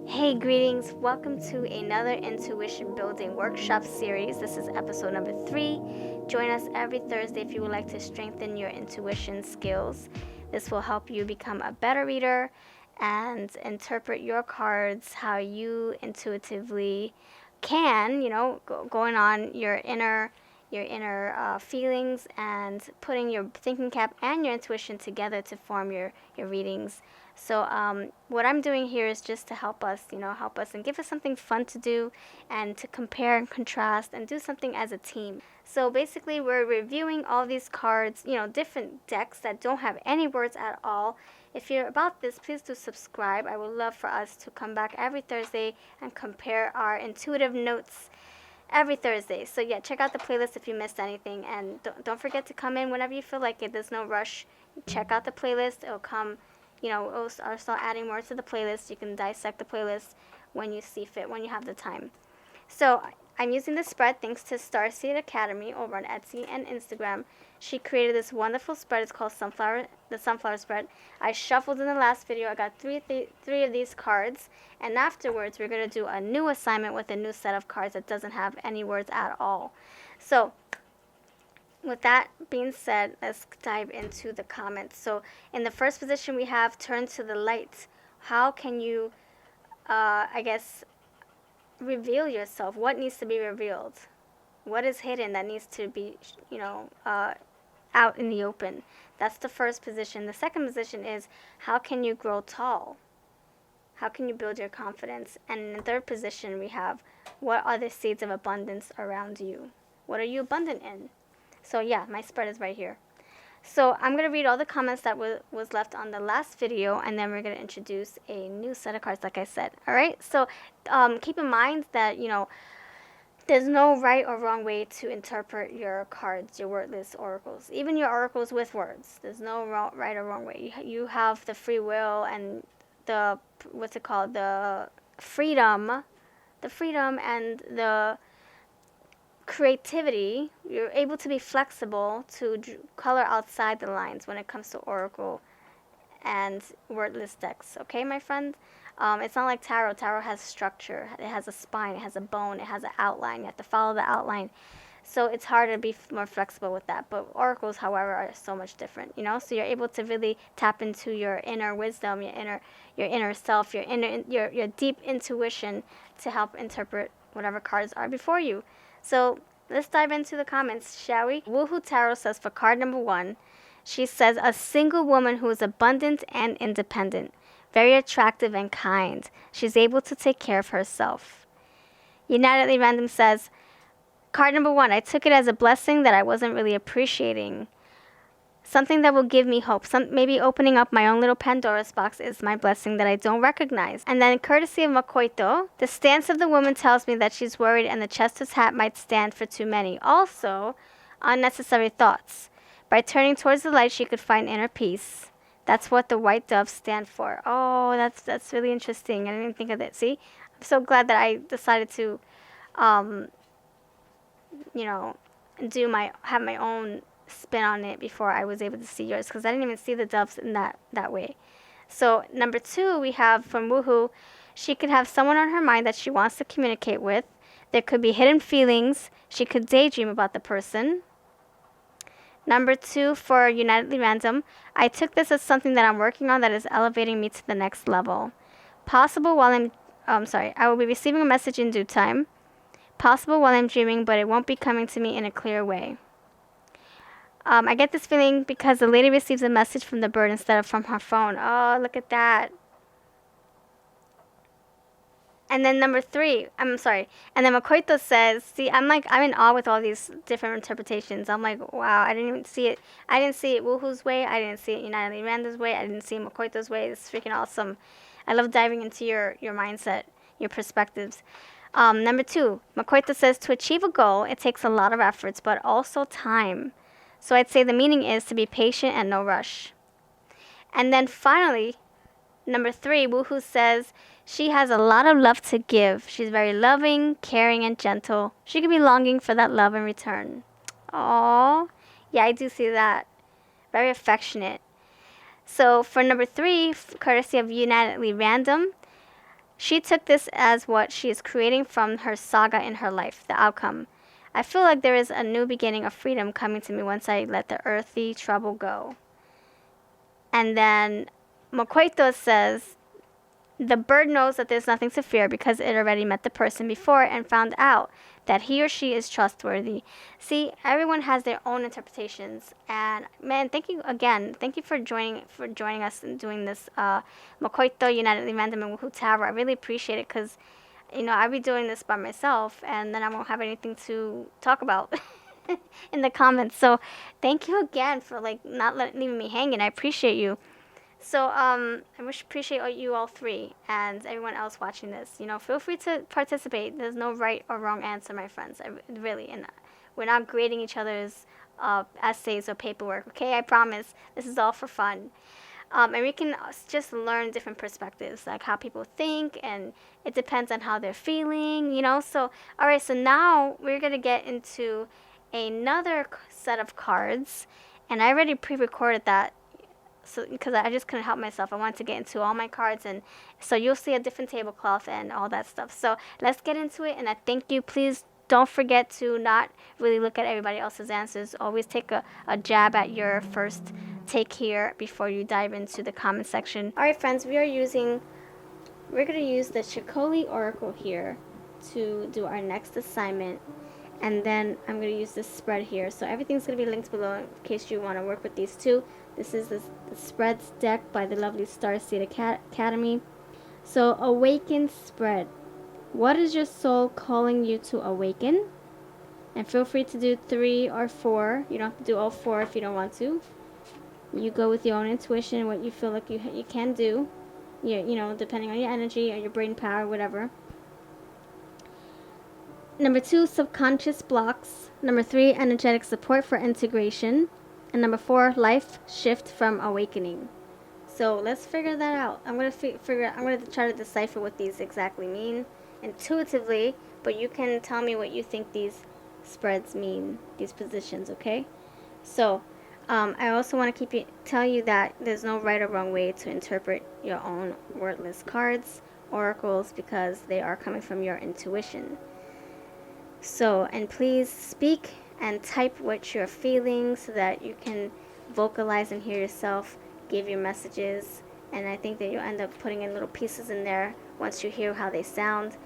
Hey, greetings. Welcome to another intuition building workshop series. This is episode number 3. Join us every Thursday if you would like to strengthen your intuition skills. This will help you become a better reader and interpret your cards how you intuitively can, going on your inner feelings and putting your thinking cap and your intuition together to form your readings. So what I'm doing here is just to help us and give us something fun to do and to compare and contrast and do something as a team. So basically we're reviewing all these cards, different decks that don't have any words at all. If you're about this, please do subscribe. I would love for us to come back every Thursday and compare our intuitive notes every Thursday. So yeah, check out the playlist if you missed anything, and don't forget to come in whenever you feel like it. There's no rush. Check out the playlist. It'll come, it'll start adding more to the playlist. You can dissect the playlist when you see fit, when you have the time. So I'm using this spread thanks to Starseed Academy over on Etsy and Instagram. She created this wonderful spread. It's called the Sunflower Spread. I shuffled in the last video. I got three of these cards. And afterwards, we're going to do a new assignment with a new set of cards that doesn't have any words at all. So with that being said, let's dive into the comments. So in the first position, we have turn to the light. How can you, reveal yourself? What needs to be revealed? What is hidden that needs to be, out in the open? That's the first position. The second position is how can you grow tall? How can you build your confidence? And in the third position, we have what are the seeds of abundance around you? What are you abundant in? So yeah, my spread is right here. So I'm going to read all the comments that was left on the last video, and then we're going to introduce a new set of cards, like I said. All right? So keep in mind that, there's no right or wrong way to interpret your cards, your wordless oracles. Even your oracles with words. There's no right or wrong way. You have the free will and the, the freedom and the creativity. You're able to be flexible to color outside the lines when it comes to oracle and wordless decks. Okay, my friend? It's not like tarot. Tarot has structure. It has a spine. It has a bone. It has an outline. You have to follow the outline. So it's hard to be more flexible with that. But oracles, however, are so much different, So you're able to really tap into your inner wisdom, your inner self, your deep intuition to help interpret whatever cards are before you. So let's dive into the comments, shall we? Woohoo Tarot says for card number 1, she says, a single woman who is abundant and independent, very attractive and kind. She's able to take care of herself. Unitedly Random says, card number 1, I took it as a blessing that I wasn't really appreciating. Something that will give me hope. Maybe opening up my own little Pandora's box is my blessing that I don't recognize. And then courtesy of Makoito, the stance of the woman tells me that she's worried and the Chester's hat might stand for too many. Also, unnecessary thoughts. By turning towards the light, she could find inner peace. That's what the white doves stand for. Oh, that's really interesting. I didn't even think of that. See? I'm so glad that I decided to, have my own spin on it before I was able to see yours, because I didn't even see the doves in that way. So number 2, we have from Woohoo, she could have someone on her mind that she wants to communicate with. There could be hidden feelings. She could daydream about the person. Number 2 for Unitedly Random, I took this as something that I'm working on that is elevating me to the next level. Possible while I will be receiving a message in due time. Possible while I'm dreaming, but it won't be coming to me in a clear way. I get this feeling because the lady receives a message from the bird instead of from her phone. Oh, look at that. And then number 3, and then Makoito says, see, I'm in awe with all these different interpretations. I'm like, wow, I didn't even see it. I didn't see it Woohoo's way. I didn't see it Unitedly Random's way. I didn't see Makoito's way. It's freaking awesome. I love diving into your mindset, your perspectives. Number 2, Makoito says, to achieve a goal, it takes a lot of efforts, but also time. So I'd say the meaning is to be patient and no rush. And then finally, number 3, Woohoo says, she has a lot of love to give. She's very loving, caring, and gentle. She could be longing for that love in return. Aww. Yeah, I do see that. Very affectionate. So for number 3, courtesy of Unitedly Random, She took this as what she is creating from her saga in her life, the outcome. I feel like there is a new beginning of freedom coming to me once I let the earthly trouble go. And then Moqueto says, the bird knows that there's nothing to fear because it already met the person before and found out that he or she is trustworthy. See, everyone has their own interpretations. And man, thank you again. Thank you for joining us and doing this Moqueto United Random and Woohoo Tarot. I really appreciate it because I'll be doing this by myself and then I won't have anything to talk about in the comments. So thank you again for not leaving me hanging. I appreciate you. So I appreciate you all three and everyone else watching this. Feel free to participate. There's no right or wrong answer, my friends. Really, and we're not grading each other's essays or paperwork. Okay, I promise. This is all for fun. And we can just learn different perspectives, like how people think, and it depends on how they're feeling. So all right. So now we're gonna get into another set of cards, and I already pre-recorded that. So because I just couldn't help myself, I wanted to get into all my cards, and so you'll see a different tablecloth and all that stuff. So let's get into it, and I thank you. Please don't forget to not really look at everybody else's answers. Always take a jab at your first take here before you dive into the comment section. All right, friends, we're going to use the Chicoli Oracle here to do our next assignment. And then I'm going to use this spread here. So everything's going to be linked below in case you want to work with these two. This is the spreads deck by the lovely Starseed Academy. So awaken spread. What is your soul calling you to awaken? And feel free to do 3 or 4. You don't have to do all 4 if you don't want to. You go with your own intuition, what you feel like you can do. Depending on your energy or your brain power, whatever. Number 2, subconscious blocks. Number 3, energetic support for integration. And number 4, life shift from awakening. So let's figure that out. I'm gonna try to decipher what these exactly mean intuitively, but you can tell me what you think these spreads mean, these positions, okay? So I also want to tell you that there's no right or wrong way to interpret your own wordless cards, oracles, because they are coming from your intuition. So, and please speak and type what you're feeling so that you can vocalize and hear yourself give your messages. And I think that you'll end up putting in little pieces in there once you hear how they sound.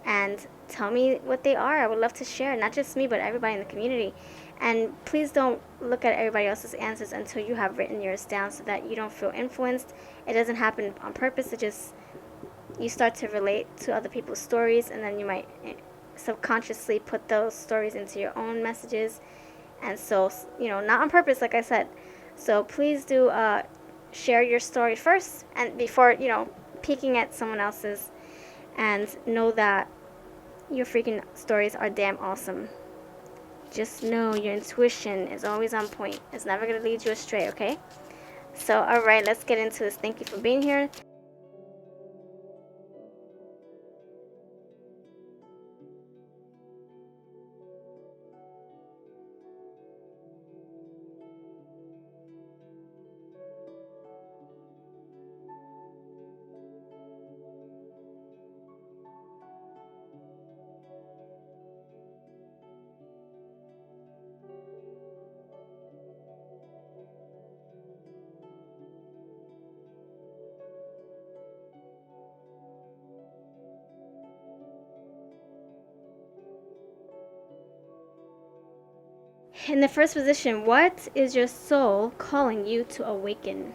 And tell me what they are. I would love to share, not just me, but everybody in the community. And please don't look at everybody else's answers until you have written yours down so that you don't feel influenced. It doesn't happen on purpose. You start to relate to other people's stories, and then you might subconsciously put those stories into your own messages. And so, not on purpose, like I said. So please do share your story first and before, peeking at someone else's, and know that your freaking stories are damn awesome. Just know your intuition is always on point. It's never going to lead you astray, okay? So, alright, let's get into this. Thank you for being here. In the first position, what is your soul calling you to awaken?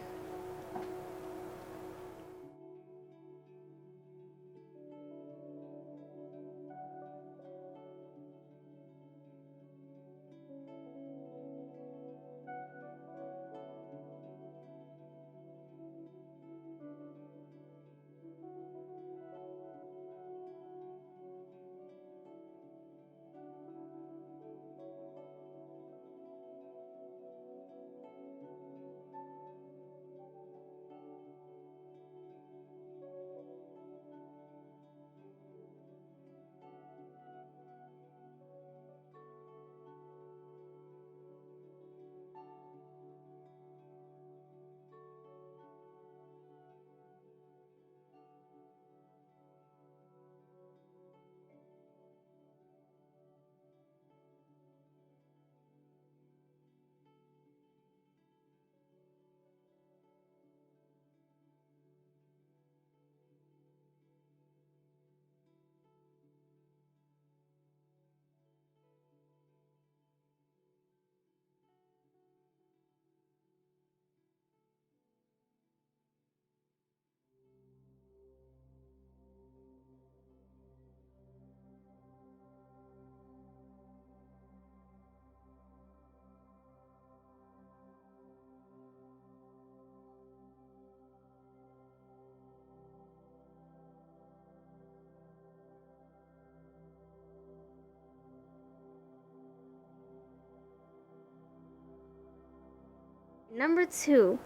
Number 2,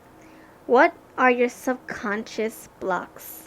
what are your subconscious blocks?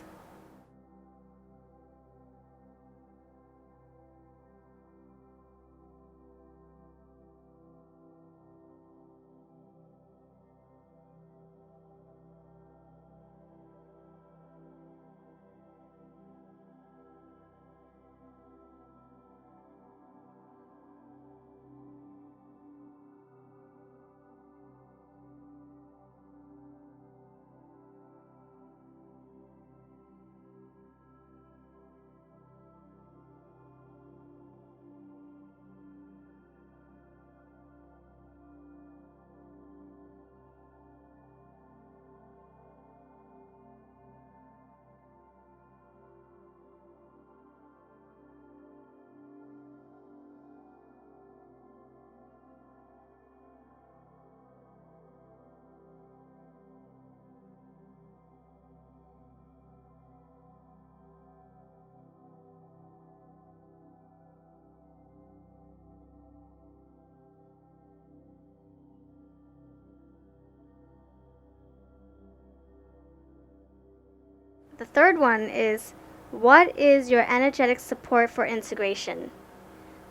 The third one is, what is your energetic support for integration?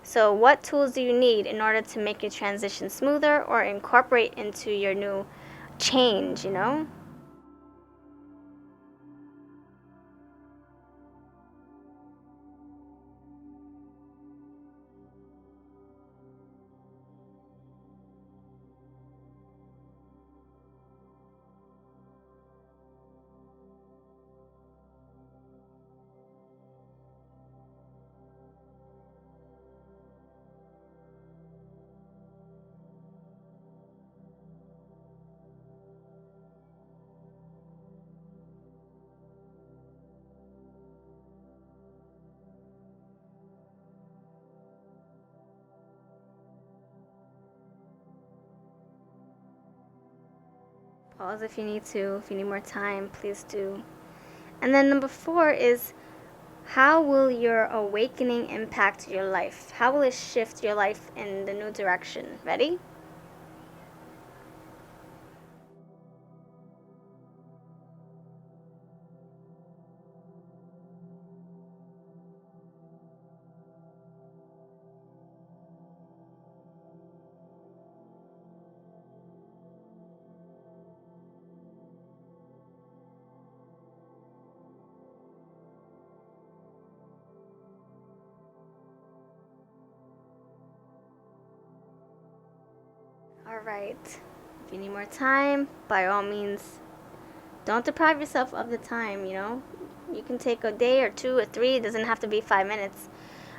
So what tools do you need in order to make your transition smoother or incorporate into your new change, Pause if you need to. If you need more time, please do. And then number 4 is, how will your awakening impact your life? How will it shift your life in the new direction? Ready? Alright. If you need more time, by all means, don't deprive yourself of the time, You can take a day or 2 or 3. It doesn't have to be 5 minutes.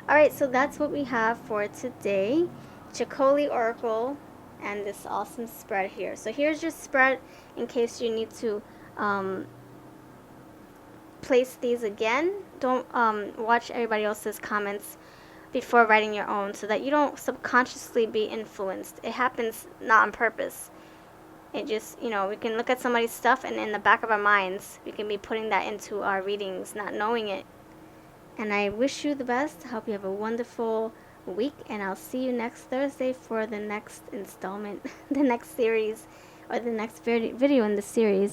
Alright, so that's what we have for today. Chakoli Oracle and this awesome spread here. So here's your spread in case you need to place these again. Don't watch everybody else's comments before writing your own so that you don't subconsciously be influenced. It happens not on purpose. It just, we can look at somebody's stuff and in the back of our minds, we can be putting that into our readings, not knowing it. And I wish you the best. I hope you have a wonderful week, and I'll see you next Thursday for the next installment, the next series, or the next video in the series.